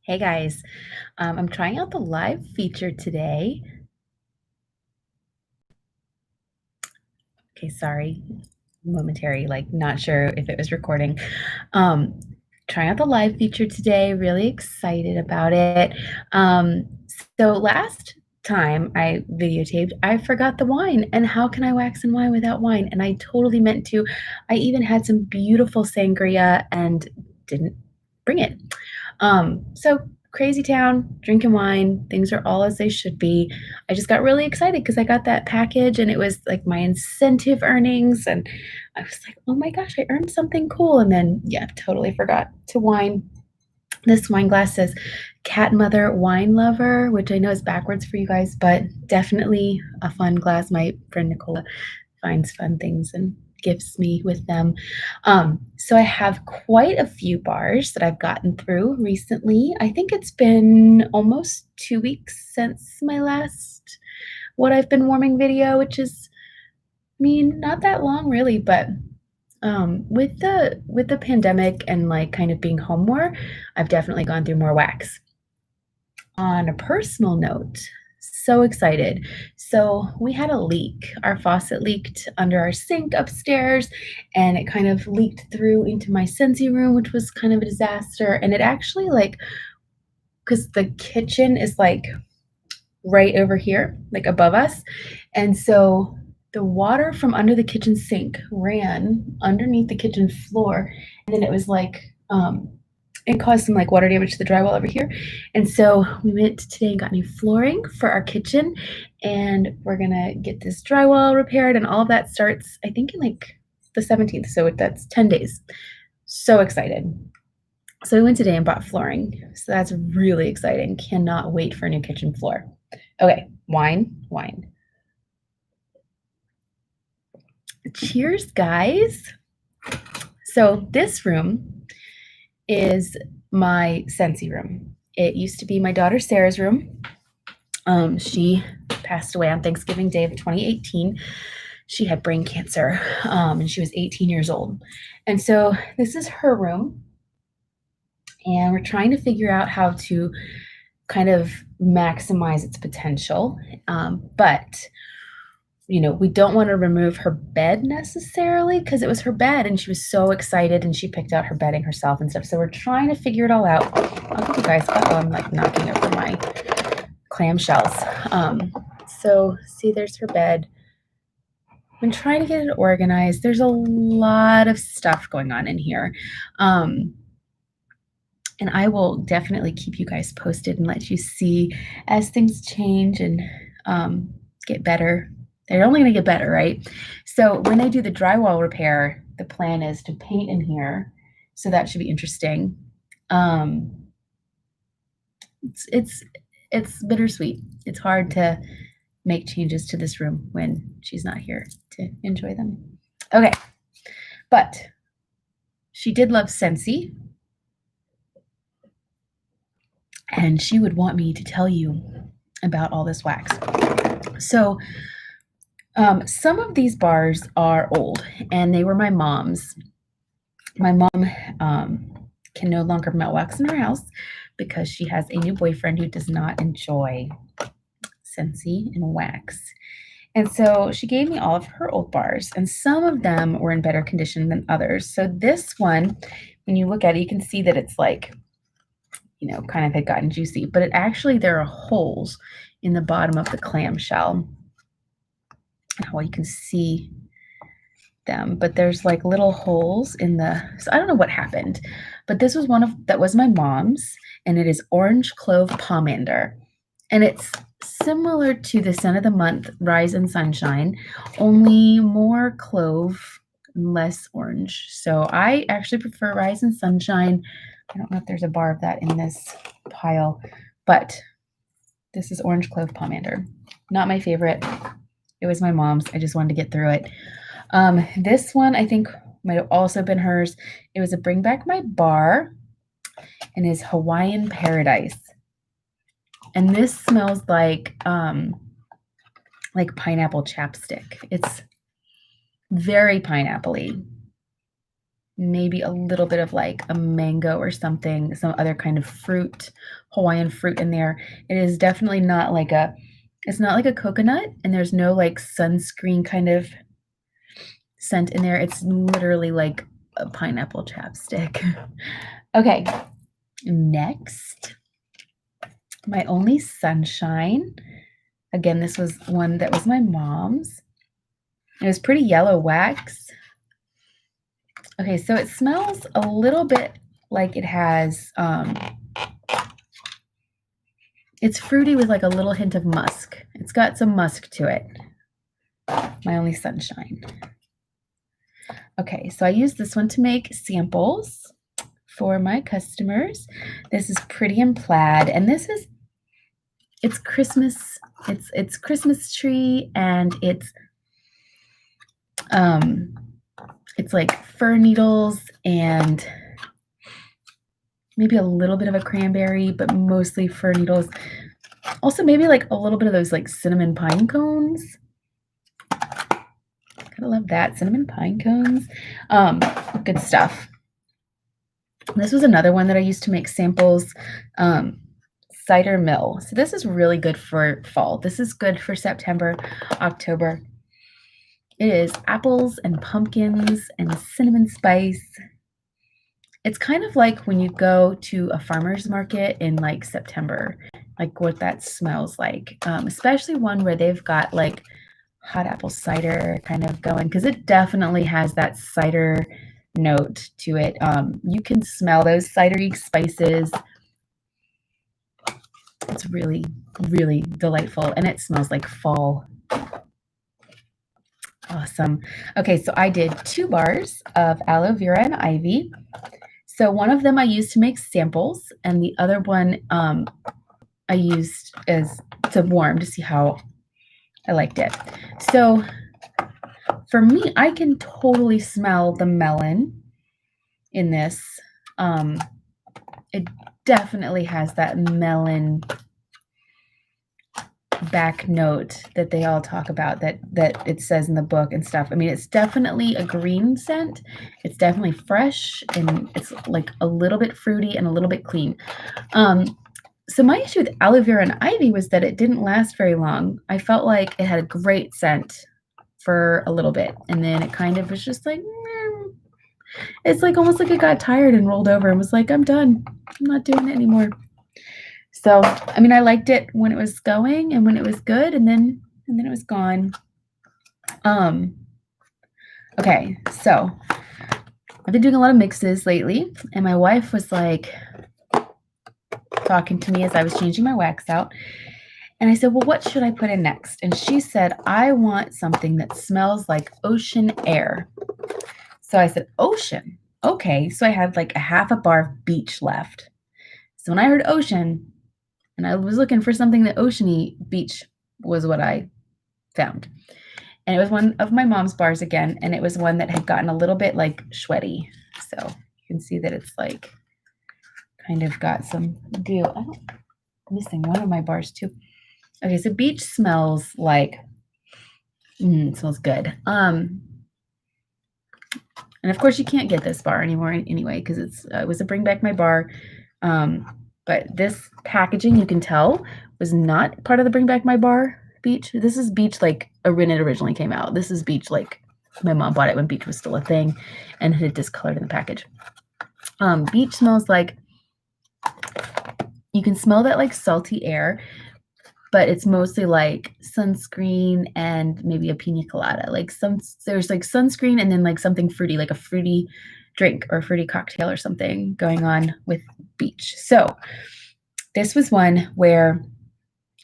Hey guys, I'm trying out the live feature today. Okay, sorry, momentary, like not sure if it was recording. Um, trying out the live feature today, really excited about it. Um, so last time I videotaped, I forgot the wine, and how can I wax and wine without wine? And I totally meant to. I even had some beautiful sangria and didn't bring it. So crazy town, drinking wine, things are all as they should be. I just got really excited because I got that package and it was like my incentive earnings. And I was like, oh my gosh, I earned something cool. And then, yeah, totally forgot to wine. This wine glass says Cat Mother Wine Lover, which I know is backwards for you guys, but definitely a fun glass. My friend Nicola finds fun things and gifts me with them. So I have quite a few bars that I've gotten through recently. I think it's been almost 2 weeks since my last what I've been warming video, which is, I mean, not that long really, but with the pandemic and like kind of being home more, I've definitely gone through more wax. On a personal note, so excited. So we had a leak. Our faucet leaked under our sink upstairs, and it kind of leaked through into my Scentsy room, which was kind of a disaster. And it actually like, because the kitchen is like right over here, like above us. And so the water from under the kitchen sink ran underneath the kitchen floor. And then it was like, it caused some like water damage to the drywall over here. And so we went today and got new flooring for our kitchen. And we're going to get this drywall repaired. And all of that starts, I think, in like the 17th. So that's 10 days. So excited. So we went today and bought flooring. So that's really exciting. Cannot wait for a new kitchen floor. Okay, wine. Cheers, guys. So this room is my Scentsy room. It used to be my daughter Sarah's room. She passed away on Thanksgiving Day of 2018. She had brain cancer, and she was 18 years old. And so this is her room, and we're trying to figure out how to kind of maximize its potential. But we don't want to remove her bed necessarily because it was her bed and she was so excited and she picked out her bedding herself and stuff. So we're trying to figure it all out. I'll give you guys, I'm like knocking over my clamshells. So see, there's her bed. I've been trying to get it organized. There's a lot of stuff going on in here. And I will definitely keep you guys posted and let you see as things change and get better. They're only going to get better, right? So when I do the drywall repair, the plan is to paint in here. So that should be interesting. It's bittersweet. It's hard to make changes to this room when she's not here to enjoy them. Okay, but she did love Scentsy, and she would want me to tell you about all this wax. So some of these bars are old, and they were my mom's. My mom can no longer melt wax in her house because she has a new boyfriend who does not enjoy Scentsy and wax. And so she gave me all of her old bars, and some of them were in better condition than others. So this one, when you look at it, you can see that it's like, kind of had gotten juicy, but there are holes in the bottom of the clamshell. Well, you can see them, but there's like little holes so I don't know what happened, but this was that was my mom's, and it is orange clove pomander, and it's similar to the scent of the month Rise and Sunshine, only more clove, less orange. So I actually prefer Rise and Sunshine. I don't know if there's a bar of that in this pile, but this is orange clove pomander. Not my favorite. It was my mom's. I just wanted to get through it. This one I think might have also been hers. It was a Bring Back My Bar, and is Hawaiian Paradise. And this smells like pineapple chapstick. It's very pineapple-y. maybe a little bit of like a mango or something, some other kind of fruit, Hawaiian fruit in there. It is definitely not like it's not like a coconut, and there's no like sunscreen kind of scent in there. It's literally like a pineapple chapstick. Okay, next, my only sunshine. Again, this was one that was my mom's. It was pretty yellow wax. Okay, so it smells a little bit like it has, it's fruity with like a little hint of musk. It's got some musk to it. My only sunshine. Okay, so I use this one to make samples for my customers. This is Pretty in Plaid, and it's Christmas. It's Christmas tree, and it's like fir needles and maybe a little bit of a cranberry, but mostly fir needles. Also, maybe like a little bit of those like cinnamon pine cones. Gotta love that, cinnamon pine cones. Good stuff. This was another one that I used to make samples. Cider mill. So this is really good for fall. This is good for September, October. It is apples and pumpkins and cinnamon spice. It's kind of like when you go to a farmer's market in like September, like what that smells like, especially one where they've got like hot apple cider kind of going, because it definitely has that cider note to it. You can smell those cidery spices. It's really, really delightful, and it smells like fall. Awesome. Okay, so I did 2 bars of aloe vera and ivy. So one of them I used to make samples, and the other one I used as to warm to see how I liked it. So for me, I can totally smell the melon in this. It definitely has that melon back note that they all talk about, that it says in the book and stuff. I mean, it's definitely a green scent. It's definitely fresh, and it's like a little bit fruity and a little bit clean. So my issue with aloe vera and ivy was that it didn't last very long. I felt like it had a great scent for a little bit, and then it kind of was just like, it's like almost like it got tired and rolled over and was like, I'm done. I'm not doing it anymore. So, I mean, I liked it when it was going and when it was good, and then it was gone. Okay, so I've been doing a lot of mixes lately, and my wife was like talking to me as I was changing my wax out. And I said, well, what should I put in next? And she said, I want something that smells like ocean air. So I said, ocean. Okay, so I had like a half a bar of beach left. So when I heard ocean, and I was looking for something that oceany, beach was what I found. And it was one of my mom's bars again, and it was one that had gotten a little bit like sweaty. So you can see that it's like kind of got some goo. I'm missing one of my bars too. Okay, so beach smells like, it smells good. And of course you can't get this bar anymore anyway, because it was a bring back my bar. But this packaging, you can tell, was not part of the bring back my bar beach. This is beach like when it originally came out. This is beach like my mom bought it when beach was still a thing, and it had discolored in the package. Beach smells like, you can smell that like salty air, but it's mostly like sunscreen and maybe a pina colada. Like there's like sunscreen and then like something fruity, like a fruity drink or a fruity cocktail or something going on with beach. So this was one where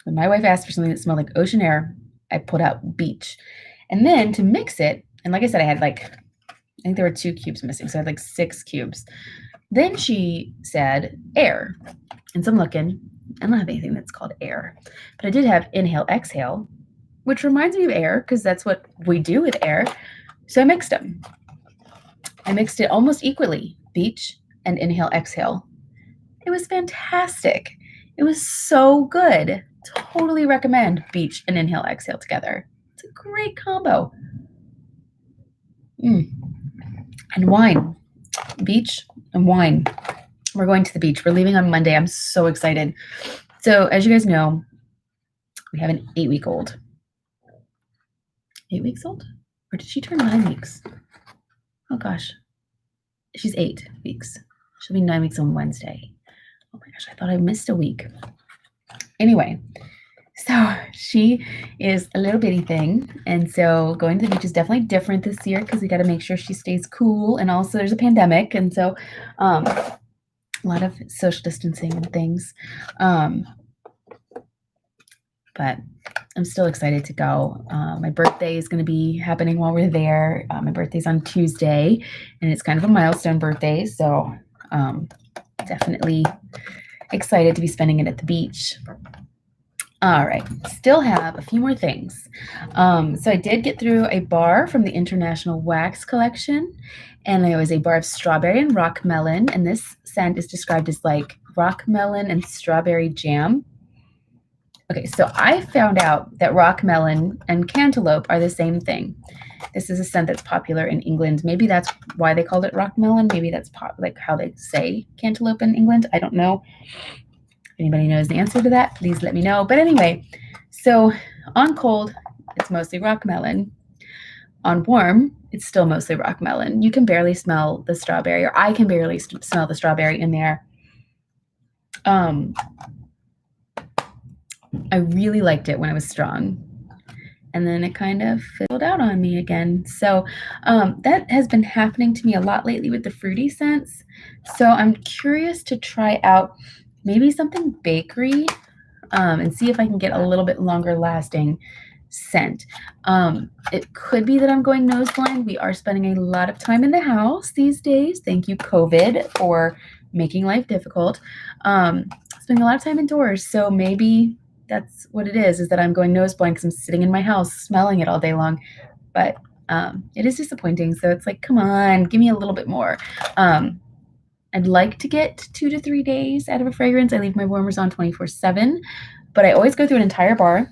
when my wife asked for something that smelled like ocean air, I put out beach. And then to mix it, and like I said, I had like, I think there were 2 cubes missing, so I had like 6 cubes. Then she said air. And so I'm looking, I don't have anything that's called air, but I did have inhale, exhale, which reminds me of air because that's what we do with air. So I mixed them. I mixed it almost equally, beach and inhale, exhale. It was fantastic. It was so good. Totally recommend beach and inhale, exhale together. It's a great combo. And wine. beach and wine. We're going to the beach. We're leaving on Monday. I'm so excited. So as you guys know, we have an 8-week-old. 8 weeks old? Or did she turn 9 weeks? Oh gosh. She's 8 weeks. She'll be 9 weeks on Wednesday. Oh my gosh, I thought I missed a week. Anyway, so she is a little bitty thing. And so going to the beach is definitely different this year because we got to make sure she stays cool. And also there's a pandemic. And so a lot of social distancing and things. But I'm still excited to go. My birthday is going to be happening while we're there. My birthday's on Tuesday, and it's kind of a milestone birthday. So definitely excited to be spending it at the beach. All right, still have a few more things. So I did get through a bar from the International Wax Collection, and it was a bar of strawberry and rock melon. And this scent is described as like rock melon and strawberry jam. Okay, so I found out that rock melon and cantaloupe are the same thing. This is a scent that's popular in England. Maybe that's why they called it rock melon. Maybe that's like how they say cantaloupe in England. I don't know. If anybody knows the answer to that, please let me know. But anyway, so on cold, it's mostly rock melon. On warm, it's still mostly rock melon. You can barely smell the strawberry, or I can barely smell the strawberry in there. I really liked it when it was strong, and then it kind of fizzled out on me again. So that has been happening to me a lot lately with the fruity scents. So I'm curious to try out maybe something bakery and see if I can get a little bit longer lasting scent. It could be that I'm going nose blind. We are spending a lot of time in the house these days. Thank you, COVID, for making life difficult. Spending a lot of time indoors, so maybe that's what it is that I'm going nose blind because I'm sitting in my house smelling it all day long. But it is disappointing. So it's like, come on, give me a little bit more. I'd like to get 2 to 3 days out of a fragrance. I leave my warmers on 24/7, but I always go through an entire bar,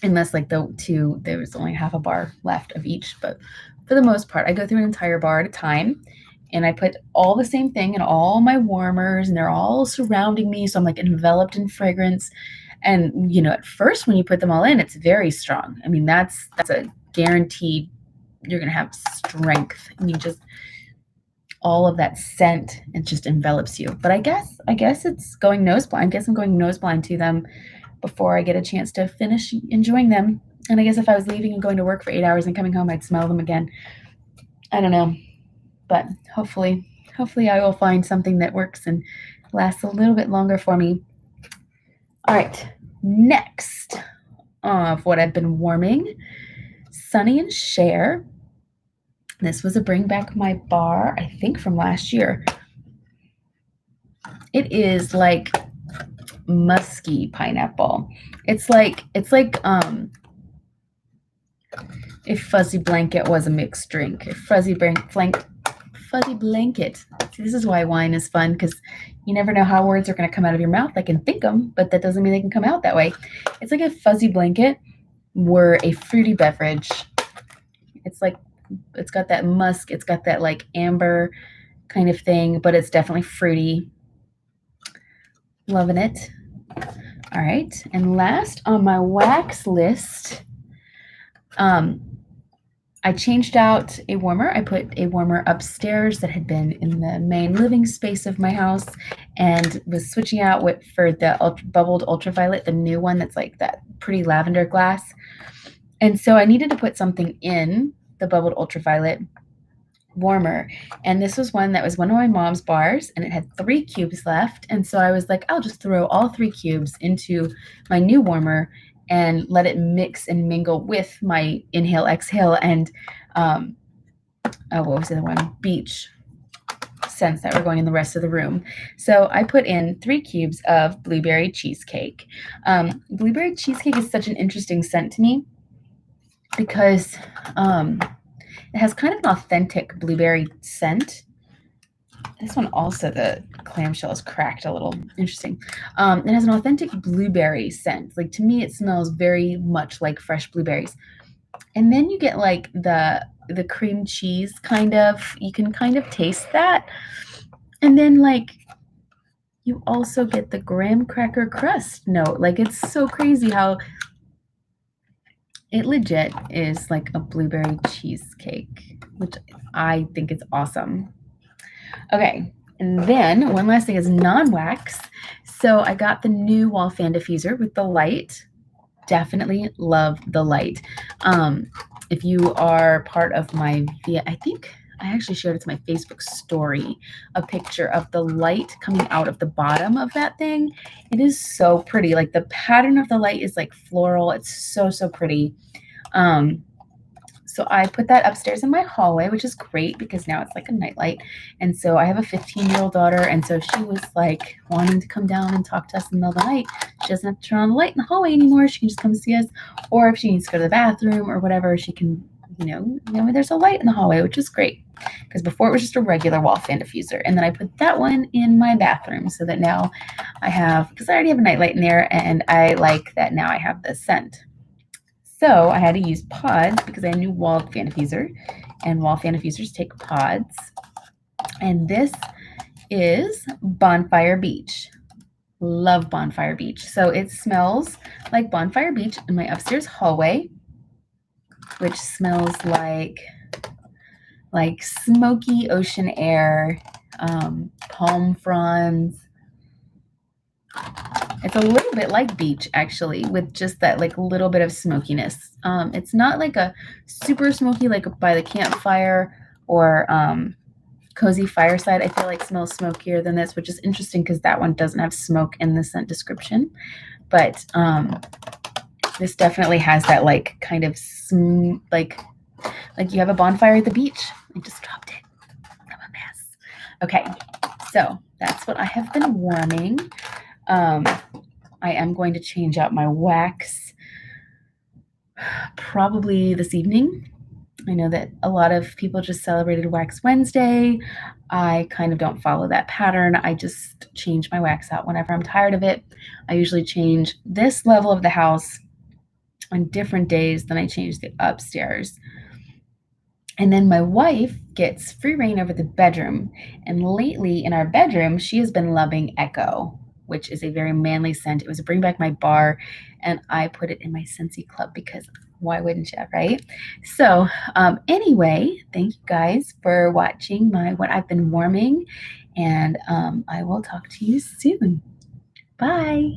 unless like there's only half a bar left of each. But for the most part, I go through an entire bar at a time. And I put all the same thing in all my warmers, and they're all surrounding me. So I'm like enveloped in fragrance. And, you know, at first when you put them all in, it's very strong. I mean, that's a guaranteed, you're going to have strength. I mean, just all of that scent, it just envelops you. But I guess it's going nose blind. I guess I'm going nose blind to them before I get a chance to finish enjoying them. And I guess if I was leaving and going to work for 8 hours and coming home, I'd smell them again. I don't know. But hopefully I will find something that works and lasts a little bit longer for me. All right, next of what I've been warming, Sonny and Cher. This was a Bring Back My Bar, I think from last year. It is like musky pineapple. It's like if Fuzzy Blanket was a mixed drink. If Fuzzy Blanket. See, this is why wine is fun, because you never know how words are going to come out of your mouth. I can think them, but that doesn't mean they can come out that way. It's like if Fuzzy Blanket were a fruity beverage. It's like, it's got that musk, it's got that like amber kind of thing, but it's definitely fruity. Loving it. All right, and last on my wax list, I changed out a warmer. I put a warmer upstairs that had been in the main living space of my house, and was switching out for the bubbled ultraviolet, the new one that's like that pretty lavender glass. And so I needed to put something in the bubbled ultraviolet warmer. And this was one that was one of my mom's bars, and it had 3 cubes left. And so I was like, I'll just throw all 3 cubes into my new warmer and let it mix and mingle with my inhale, exhale, and what was the other one? Beach scents that were going in the rest of the room. So I put in 3 cubes of blueberry cheesecake. Blueberry cheesecake is such an interesting scent to me because it has kind of an authentic blueberry scent. This one also, the clamshell is cracked a little. Interesting. It has an authentic blueberry scent. To me, it smells very much like fresh blueberries. And then you get like the the cream cheese kind of, you can kind of taste that. And then like you also get the graham cracker crust note. Like it's so crazy how it legit is like a blueberry cheesecake, which I think is awesome. Okay, and then one last thing is non-wax. So I got the new wall fan diffuser with the light. Definitely love the light. If you are part of my I think I actually shared it to my Facebook story, a picture of the light coming out of the bottom of that thing. It is so pretty. Like the pattern of the light is like floral. It's so, so pretty. So I put that upstairs in my hallway, which is great because now it's like a nightlight. And so I have a 15-year-old daughter. And so she was like wanting to come down and talk to us in the middle of the night. She doesn't have to turn on the light in the hallway anymore. She can just come see us. Or if she needs to go to the bathroom or whatever, she can, there's a light in the hallway, which is great. Because before it was just a regular wall fan diffuser. And then I put that one in my bathroom so that now I have, because I already have a nightlight in there, and I like that now I have the scent. So I had to use pods because I knew wall fan diffuser, and wall fan diffusers take pods. And this is Bonfire Beach. Love Bonfire Beach. So it smells like Bonfire Beach in my upstairs hallway, which smells like smoky ocean air, palm fronds. It's a little bit like beach, actually, with just that like little bit of smokiness. It's not like a super smoky like by the campfire or cozy fireside. I feel like smells smokier than this, which is interesting because that one doesn't have smoke in the scent description. But this definitely has that like kind of like you have a bonfire at the beach. I just dropped it. I'm a mess. Okay, so that's what I have been warming. I am going to change out my wax probably this evening. I know that a lot of people just celebrated Wax Wednesday. I kind of don't follow that pattern. I just change my wax out whenever I'm tired of it. I usually change this level of the house on different days than I change the upstairs. And then my wife gets free reign over the bedroom. And lately in our bedroom, she has been loving Echo, which is a very manly scent. It was a Bring Back My Bar, and I put it in my Scentsy Club because why wouldn't you, right? So anyway, thank you guys for watching what I've been warming, and I will talk to you soon. Bye.